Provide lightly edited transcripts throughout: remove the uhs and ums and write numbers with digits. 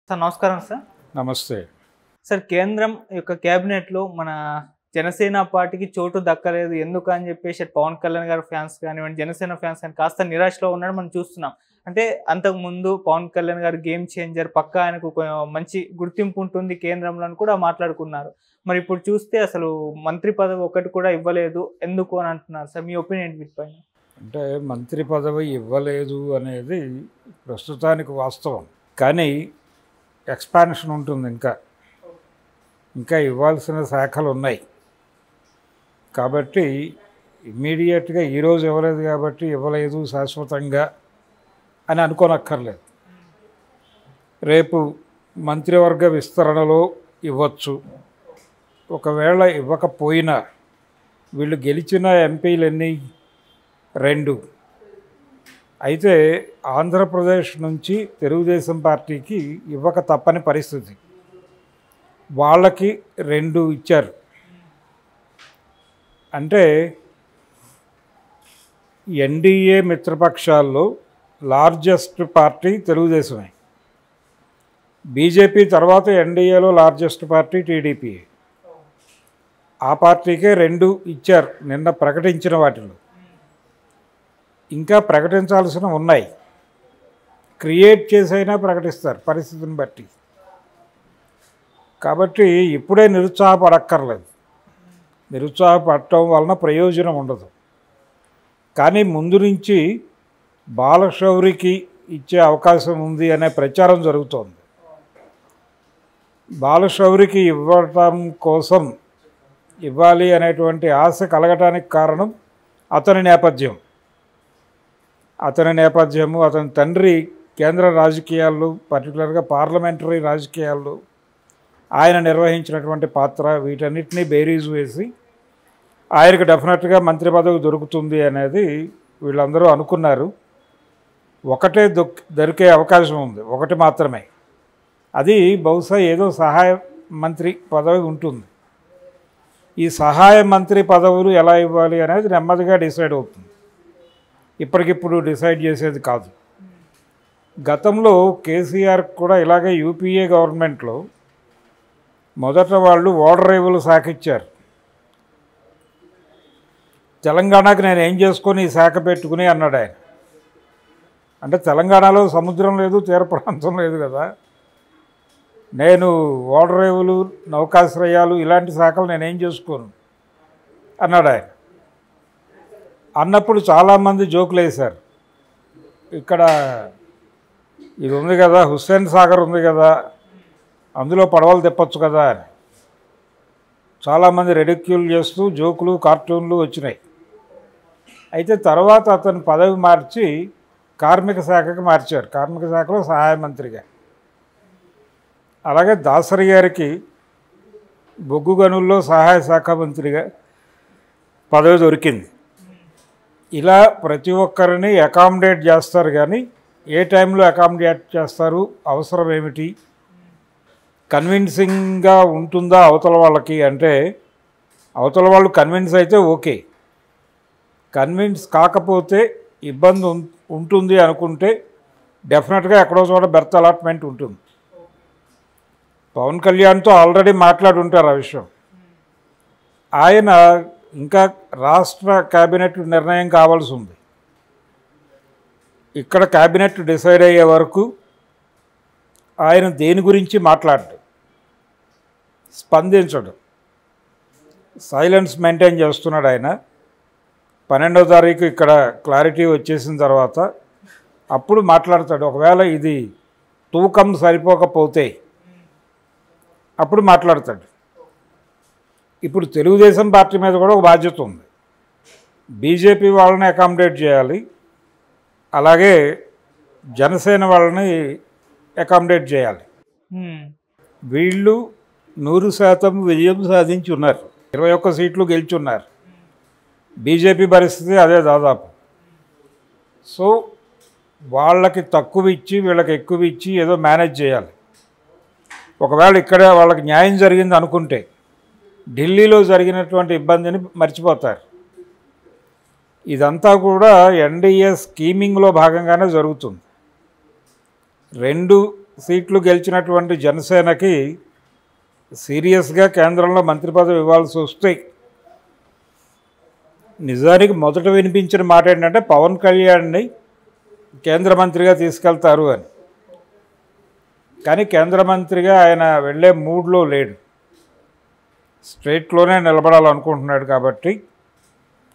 Sir నమస్కారం sir. నమస్తే. Sir కేంద్రం యొక్క క్యాబినెట్‌లో మన జనసేన పార్టీకి చోటు దక్కలేదు. ఎందుకు అని చెప్పేసి పవన్ కళ్యాణ్ గారి ఫ్యాన్స్ కానివ్వండి, జనసేన ఫ్యాన్స్ కానీ కాస్త నిరాశలో ఉండడం మనం చూస్తున్నాం. అంటే అంతకుముందు పవన్ కళ్యాణ్ గారు గేమ్ చేంజర్, పక్కా ఆయనకు మంచి గుర్తింపు ఉంటుంది కేంద్రంలో అని కూడా మాట్లాడుకున్నారు. మరి ఇప్పుడు చూస్తే అసలు మంత్రి పదవి ఒకటి కూడా ఇవ్వలేదు. ఎందుకు అని అంటున్నారు సార్. మీ ఒపీనియన్ వీటిపైన? అంటే మంత్రి పదవి ఇవ్వలేదు అనేది ప్రస్తుతానికి వాస్తవం. కానీ ఎక్స్పాన్షన్ ఉంటుంది. ఇంకా ఇవ్వాల్సిన శాఖలు ఉన్నాయి. కాబట్టి ఇమ్మీడియట్గా ఈరోజు ఇవ్వలేదు కాబట్టి ఇవ్వలేదు శాశ్వతంగా అని అనుకోనక్కర్లేదు. రేపు మంత్రివర్గ విస్తరణలో ఇవ్వచ్చు. ఒకవేళ ఇవ్వకపోయినా వీళ్ళు గెలిచిన ఎంపీలు ఎన్ని? 2. అయితే ఆంధ్రప్రదేశ్ నుంచి తెలుగుదేశం పార్టీకి ఇవ్వక తప్పని పరిస్థితి. వాళ్ళకి 2 ఇచ్చారు. అంటే ఎన్డీఏ మిత్రపక్షాల్లో లార్జెస్ట్ పార్టీ తెలుగుదేశమే. బీజేపీ తర్వాత ఎన్డీఏలో లార్జెస్ట్ పార్టీ టీడీపీ. ఆ పార్టీకే 2 ఇచ్చారు నిన్న ప్రకటించిన వాటిలో. ఇంకా ప్రకటించాల్సిన ఉన్నాయి. క్రియేట్ చేసైనా ప్రకటిస్తారు పరిస్థితిని బట్టి. కాబట్టి ఇప్పుడే నిరుత్సాహపడక్కర్లేదు. నిరుత్సాహపడటం వలన ప్రయోజనం ఉండదు. కానీ ముందు నుంచి బాలశౌరికి ఇచ్చే అవకాశం ఉంది అనే ప్రచారం జరుగుతోంది. బాలశౌరికి ఇవ్వటం కోసం ఇవ్వాలి అనేటువంటి ఆశ కలగటానికి కారణం అతని నేపథ్యము, అతని తండ్రి కేంద్ర రాజకీయాల్లో, పర్టికులర్గా పార్లమెంటరీ రాజకీయాల్లో ఆయన నిర్వహించినటువంటి పాత్ర, వీటన్నిటినీ బేరీజు వేసి ఆయనకు డెఫినెట్గా మంత్రి పదవి దొరుకుతుంది అనేది వీళ్ళందరూ అనుకున్నారు. ఒకటే దొరికే అవకాశం ఉంది, ఒకటి మాత్రమే. అది బహుశా ఏదో సహాయ మంత్రి పదవి ఉంటుంది. ఈ సహాయ మంత్రి పదవులు ఎలా ఇవ్వాలి అనేది నెమ్మదిగా డిసైడ్ అవుతుంది. ఇప్పటికిప్పుడు డిసైడ్ చేసేది కాదు. గతంలో కేసీఆర్ కూడా ఇలాగే యూపీఏ గవర్నమెంట్లో మొదట వాళ్ళు ఓడరేవులు శాఖ ఇచ్చారు. తెలంగాణకు నేను ఏం చేసుకొని ఈ శాఖ పెట్టుకుని అన్నాడు ఆయన. అంటే తెలంగాణలో సముద్రం లేదు, తీర ప్రాంతం లేదు కదా, నేను ఓడరేవులు, నౌకాశ్రయాలు ఇలాంటి శాఖలు నేనేం చేసుకోను అన్నాడు ఆయన. అన్నప్పుడు చాలామంది జోకులు వేశారు. ఇక్కడ ఇది ఉంది కదా, హుస్సేన్ సాగర్ ఉంది కదా, అందులో పడవలు తిప్పచ్చు కదా అని చాలామంది రెడిక్యూల్ చేస్తూ జోకులు, కార్టూన్లు వచ్చినాయి. అయితే తర్వాత అతను పదవి మార్చి కార్మిక శాఖకి మార్చారు. కార్మిక శాఖలో సహాయ మంత్రిగా. అలాగే దాసరి గారికి బొగ్గు గనుల్లో సహాయ శాఖ మంత్రిగా పదవి దొరికింది. ఇలా ప్రతి ఒక్కరిని అకామిడేట్ చేస్తారు. కానీ ఏ టైంలో అకామిడేట్ చేస్తారు, అవసరం ఏమిటి, కన్విన్సింగ్గా ఉంటుందా అవతల వాళ్ళకి అంటే, అవతల వాళ్ళు కన్విన్స్ అయితే ఓకే, కన్విన్స్ కాకపోతే ఇబ్బంది ఉంటుంది అనుకుంటే డెఫినెట్గా ఎక్కడో చోట బెర్త్ అలాట్మెంట్ ఉంటుంది. పవన్ కళ్యాణ్తో ఆల్రెడీ మాట్లాడి ఉంటారు ఆ విషయం. ఆయన ఇంకా రాష్ట్ర క్యాబినెట్ నిర్ణయం కావాల్సి ఉంది. ఇక్కడ క్యాబినెట్ డిసైడ్ అయ్యే వరకు ఆయన దేని గురించి మాట్లాడడు, స్పందించడు, సైలెన్స్ మెయింటైన్ చేస్తున్నాడు ఆయన. 12వ తారీఖు ఇక్కడ క్లారిటీ వచ్చేసిన తర్వాత అప్పుడు మాట్లాడతాడు. ఒకవేళ ఇది తూకం సరిపోకపోతే అప్పుడు మాట్లాడతాడు. ఇప్పుడు తెలుగుదేశం పార్టీ మీద కూడా ఒక బాధ్యత ఉంది. బీజేపీ వాళ్ళని అకామిడేట్ చేయాలి, అలాగే జనసేన వాళ్ళని అకామిడేట్ చేయాలి. వీళ్ళు 100% విజయం సాధించి ఉన్నారు. 21 సీట్లు గెలుచున్నారు. బీజేపీ పరిస్థితి అదే దాదాపు. సో వాళ్ళకి తక్కువ ఇచ్చి వీళ్ళకి ఎక్కువ ఇచ్చి ఏదో మేనేజ్ చేయాలి. ఒకవేళ ఇక్కడ వాళ్ళకి న్యాయం జరిగింది అనుకుంటే ఢిల్లీలో జరిగినటువంటి ఇబ్బందిని మర్చిపోతారు. ఇదంతా కూడా ఎన్డీఏ స్కీమింగ్లో భాగంగానే జరుగుతుంది. 2 సీట్లు గెలిచినటువంటి జనసేనకి సీరియస్గా కేంద్రంలో మంత్రి పదవి ఇవ్వాల్సి వస్తే నిజానికి మొదట వినిపించిన మాట ఏంటంటే పవన్ కళ్యాణ్ని కేంద్ర మంత్రిగా తీసుకెళ్తారు అని. కానీ కేంద్ర మంత్రిగా ఆయన వెళ్ళే మూడ్లో లేడు, స్ట్రైట్లోనే నిలబడాలనుకుంటున్నాడు. కాబట్టి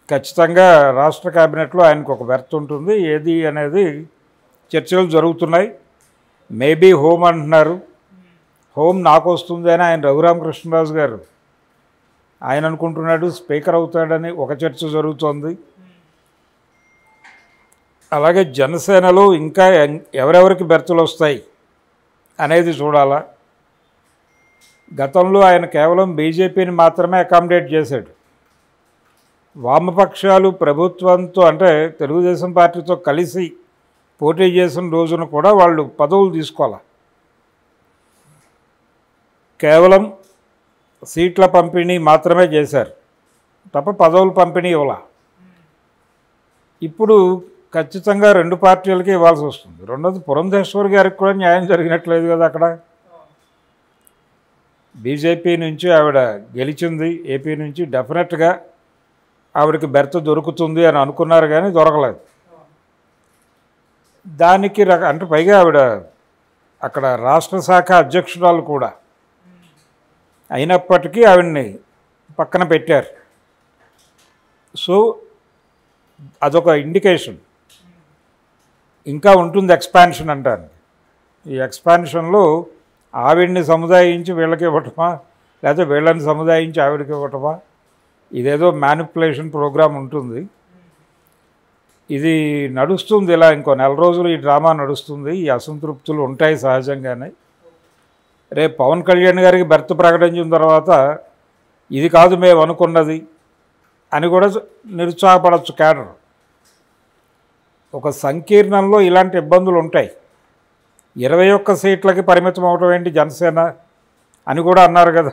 ఖచ్చితంగా రాష్ట్ర కేబినెట్లో ఆయనకు ఒక బెర్త్ ఉంటుంది. ఏది అనేది చర్చలు జరుగుతున్నాయి. మేబీ హోమ్ అంటున్నారు. హోమ్ నాకు వస్తుంది అని ఆయన రఘురామకృష్ణరాజు గారు ఆయన అనుకుంటున్నాడు. స్పీకర్ అవుతాడని ఒక చర్చ జరుగుతోంది. అలాగే జనసేనలో ఇంకా ఎవరెవరికి బెర్తులు వస్తాయి అనేది చూడాలా. గతంలో ఆయన కేవలం బీజేపీని మాత్రమే అకామిడేట్ చేశాడు. వామపక్షాలు ప్రభుత్వంతో అంటే తెలుగుదేశం పార్టీతో కలిసి పోటీ చేసిన రోజున కూడా వాళ్ళు పదవులు తీసుకోవాలి. కేవలం సీట్ల పంపిణీ మాత్రమే చేశారు తప్ప పదవుల పంపిణీ ఇవ్వాల. ఇప్పుడు ఖచ్చితంగా రెండు పార్టీలకి ఇవ్వాల్సి వస్తుంది. రెండోది పురంధేశ్వరి గారికి కూడా న్యాయం జరిగినట్లేదు కదా. అక్కడ బీజేపీ నుంచి ఆవిడ గెలిచింది, ఏపీ నుంచి డెఫినెట్గా ఆవిడకి బెర్త్ దొరుకుతుంది అని అనుకున్నారు కానీ దొరకలేదు. దానికి అంటే పైగా ఆవిడ అక్కడ రాష్ట్ర శాఖ అధ్యక్షురాలు కూడా అయినప్పటికీ ఆవిడ్ని పక్కన పెట్టారు. సో అదొక ఇండికేషన్. ఇంకా ఉంటుంది ఎక్స్పాన్షన్ అంటారు. ఈ ఎక్స్పాన్షన్లో ఆవిడ్ని సముదాయించి వీళ్ళకి ఇవ్వటమా లేకపోతే వీళ్ళని సముదాయించి ఆవిడకి ఇవ్వటమా, ఇదేదో మ్యానిపులేషన్ ప్రోగ్రామ్ ఉంటుంది. ఇది నడుస్తుంది ఇలా ఇంకో నెల రోజులు ఈ డ్రామా నడుస్తుంది. ఈ అసంతృప్తులు ఉంటాయి సహజంగానే. రేపు పవన్ కళ్యాణ్ గారికి బెర్త్ ప్రకటించిన తర్వాత ఇది కాదు మేము అనుకున్నది అని కూడా నిరుత్సాహపడవచ్చు క్యాడర్. ఒక సంకీర్ణంలో ఇలాంటి ఇబ్బందులు ఉంటాయి. 21 సీట్లకి పరిమితం అవటం ఏంటి జనసేన అని కూడా అన్నారు కదా.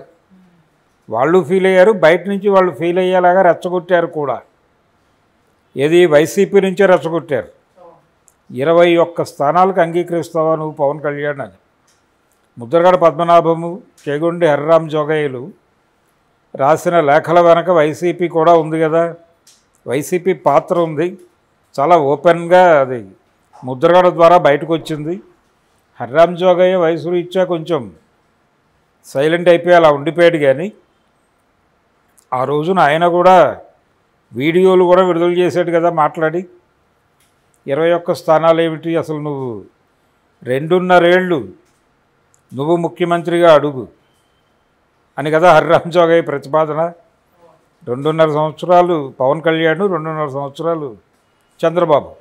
వాళ్ళు ఫీల్ అయ్యారు, బయట నుంచి వాళ్ళు ఫీల్ అయ్యేలాగా రెచ్చగొట్టారు కూడా. ఏది వైసీపీ నుంచే రెచ్చగొట్టారు. 21 స్థానాలకు అంగీకరిస్తావా నువ్వు పవన్ కళ్యాణ్ అని. ముద్రగడ పద్మనాభము, చేగొండి హరిరామ్ జోగయ్యలు రాసిన లేఖల వెనక వైసీపీ కూడా ఉంది కదా. వైసీపీ పాత్ర ఉంది. చాలా ఓపెన్గా అది ముద్రగడ ద్వారా బయటకు వచ్చింది. హరిరామ్ జోగయ్య వయసు రీత్యా కొంచెం సైలెంట్ అయిపోయి అలా ఉండిపోయాడు. కానీ ఆ రోజున ఆయన కూడా వీడియోలు కూడా విడుదల చేశాడు కదా మాట్లాడి. 21 స్థానాలు ఏమిటి అసలు, నువ్వు 2.5 ఏళ్ళు నువ్వు ముఖ్యమంత్రిగా అడుగు అని కదా హరిరామ్ జోగయ్య ప్రతిపాదన. 2.5 సంవత్సరాలు పవన్ కళ్యాణ్, 2.5 సంవత్సరాలు చంద్రబాబు.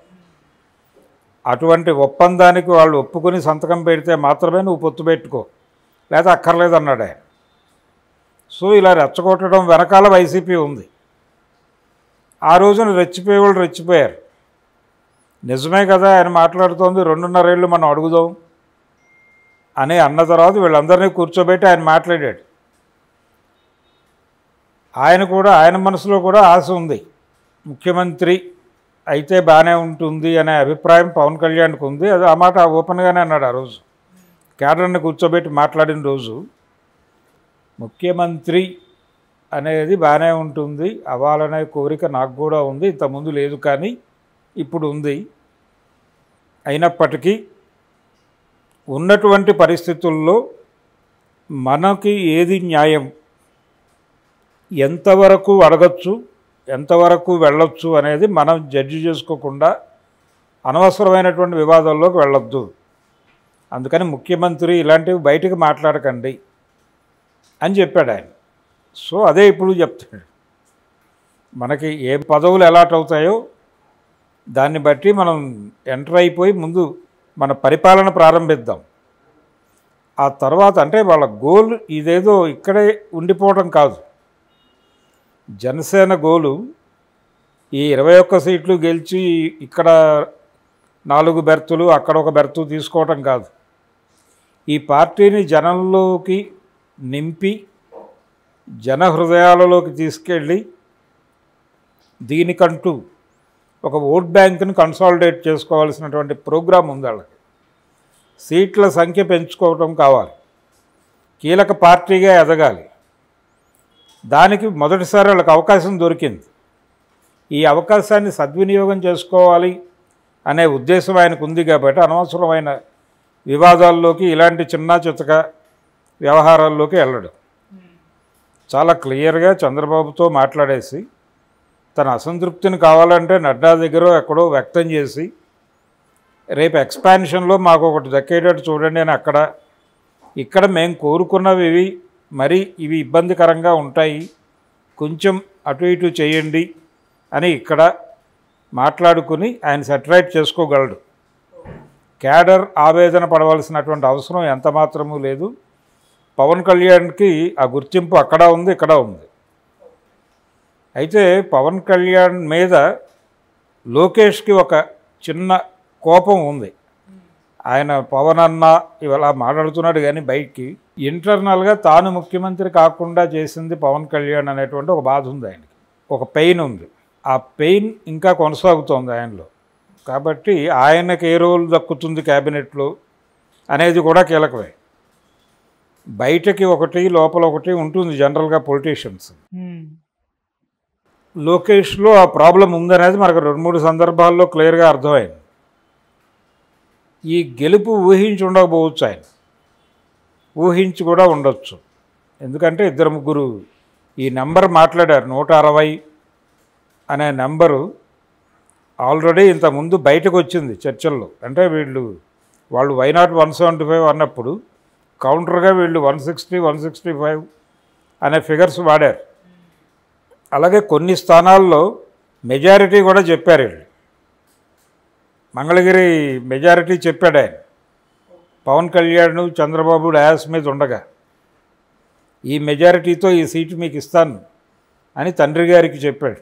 అటువంటి ఒప్పందానికి వాళ్ళు ఒప్పుకొని సంతకం పెడితే మాత్రమే నువ్వు పొత్తు పెట్టుకో, లేకపోతే అక్కర్లేదన్నాడు ఆయన. సో ఇలా రెచ్చగొట్టడం వెనకాల వైసీపీ ఉంది. ఆ రోజున రెచ్చిపోయేవాళ్ళు రెచ్చిపోయారు. నిజమే కదా ఆయన మాట్లాడుతోంది, 2.5 ఏళ్ళు మనం అడుగుదాం అని అన్న తర్వాత వీళ్ళందరినీ కూర్చోబెట్టి ఆయన మాట్లాడాడు. ఆయన కూడా ఆయన మనసులో కూడా ఆశ ఉంది, ముఖ్యమంత్రి అయితే బాగానే ఉంటుంది అనే అభిప్రాయం పవన్ కళ్యాణ్కి ఉంది. అది ఆ మాట ఓపెన్గానే అన్నాడు ఆ రోజు క్యాడర్ని కూర్చోబెట్టి మాట్లాడిన రోజు. ముఖ్యమంత్రి అనేది బాగానే ఉంటుంది, అవ్వాలనే కోరిక నాకు కూడా ఉంది, ఇంతకుముందు లేదు కానీ ఇప్పుడు ఉంది. అయినప్పటికీ ఉన్నటువంటి పరిస్థితుల్లో మనకి ఏది న్యాయం, ఎంతవరకు అడగచ్చు, ఎంతవరకు వెళ్ళొచ్చు అనేది మనం జడ్జి చేసుకోకుండా అనవసరమైనటువంటి వివాదాల్లోకి వెళ్ళొద్దు. అందుకని ముఖ్యమంత్రి ఇలాంటివి బయటకు మాట్లాడకండి అని చెప్పాడు ఆయన. సో అదే ఇప్పుడు చెప్తాడు. మనకి ఏ పదవులు ఎలాట్ అవుతాయో దాన్ని బట్టి మనం ఎంటర్ అయిపోయి ముందు మన పరిపాలన ప్రారంభిద్దాం. ఆ తర్వాత అంటే వాళ్ళ గోల్ ఇదేదో ఇక్కడే ఉండిపోవడం కాదు. జనసేన గోలు ఈ 21 సీట్లు గెలిచి ఇక్కడ 4 బెర్తులు అక్కడ ఒక బెర్తు తీసుకోవటం కాదు. ఈ పార్టీని జనంలోకి నింపి జన హృదయాలలోకి తీసుకెళ్ళి దీనికంటూ ఒక ఓట్ బ్యాంక్ని కన్సాలిడేట్ చేసుకోవాల్సినటువంటి ప్రోగ్రాం ఉంది వాళ్ళకి. సీట్ల సంఖ్య పెంచుకోవటం కావాలి, కీలక పార్టీగా ఎదగాలి. దానికి మొదటిసారి వాళ్ళకి అవకాశం దొరికింది. ఈ అవకాశాన్ని సద్వినియోగం చేసుకోవాలి అనే ఉద్దేశం ఆయనకు ఉంది కాబట్టి అనవసరమైన వివాదాల్లోకి, ఇలాంటి చిన్న చితక వ్యవహారాల్లోకి వెళ్ళడం. చాలా క్లియర్గా చంద్రబాబుతో మాట్లాడేసి తన అసంతృప్తిని కావాలంటే నడ్డా దగ్గర ఎక్కడో వ్యక్తం చేసి, రేపు ఎక్స్పాన్షన్లో మాకు ఒకటి దక్కేటట్టు చూడండి అని ఇక్కడ మేము కోరుకున్నవి ఇవి, మరి ఇవి ఇబ్బందికరంగా ఉంటాయి, కొంచెం అటు ఇటు చేయండి అని ఇక్కడ మాట్లాడుకుని ఆయన సెటరైట్ చేసుకోగలడు. క్యాడర్ ఆవేదన పడవలసినటువంటి అవసరం ఎంత మాత్రమూ లేదు. పవన్ కళ్యాణ్కి ఆ గుర్తింపు అక్కడ ఉంది, ఇక్కడ ఉంది. అయితే పవన్ కళ్యాణ్ మీద లోకేష్కి ఒక చిన్న కోపం ఉంది. ఆయన పవన్ అన్న ఇవాళ మాట్లాడుతున్నాడు కానీ బయటికి ఇంటర్నల్గా తాను ముఖ్యమంత్రి కాకుండా చేసింది పవన్ కళ్యాణ్ అనేటువంటి ఒక బాధ ఉంది ఆయనకి, ఒక పెయిన్ ఉంది. ఆ పెయిన్ ఇంకా కొనసాగుతోంది ఆయనలో. కాబట్టి ఆయనకు ఏ రోల్ దక్కుతుంది క్యాబినెట్లో అనేది కూడా కీలకమే. బయటకి ఒకటి, లోపల ఒకటి ఉంటుంది జనరల్గా పొలిటీషియన్స్. లోకేష్లో ఆ ప్రాబ్లం ఉందనేది మనకు 2-3 సందర్భాల్లో క్లియర్గా అర్థమైంది. ఈ గెలుపు ఊహించి ఉండకపోవచ్చు, ఆయన ఊహించి కూడా ఉండొచ్చు. ఎందుకంటే 2-3 ఈ నెంబర్ మాట్లాడారు. 160 అనే నెంబరు ఆల్రెడీ ఇంతకుముందు బయటకు వచ్చింది చర్చల్లో. అంటే వాళ్ళు వై నాట్ 175 అన్నప్పుడు కౌంటర్గా వీళ్ళు 160, 165 అనే ఫిగర్స్ వాడారు. అలాగే కొన్ని స్థానాల్లో మెజారిటీ కూడా చెప్పారు వీళ్ళు. మంగళగిరి మెజారిటీ చెప్పాడు ఆయన. పవన్ కళ్యాణ్ చంద్రబాబు డయాస్ మీద ఉండగా ఈ మెజారిటీతో ఈ సీటు మీకు ఇస్తాను అని తండ్రి గారికి చెప్పాడు.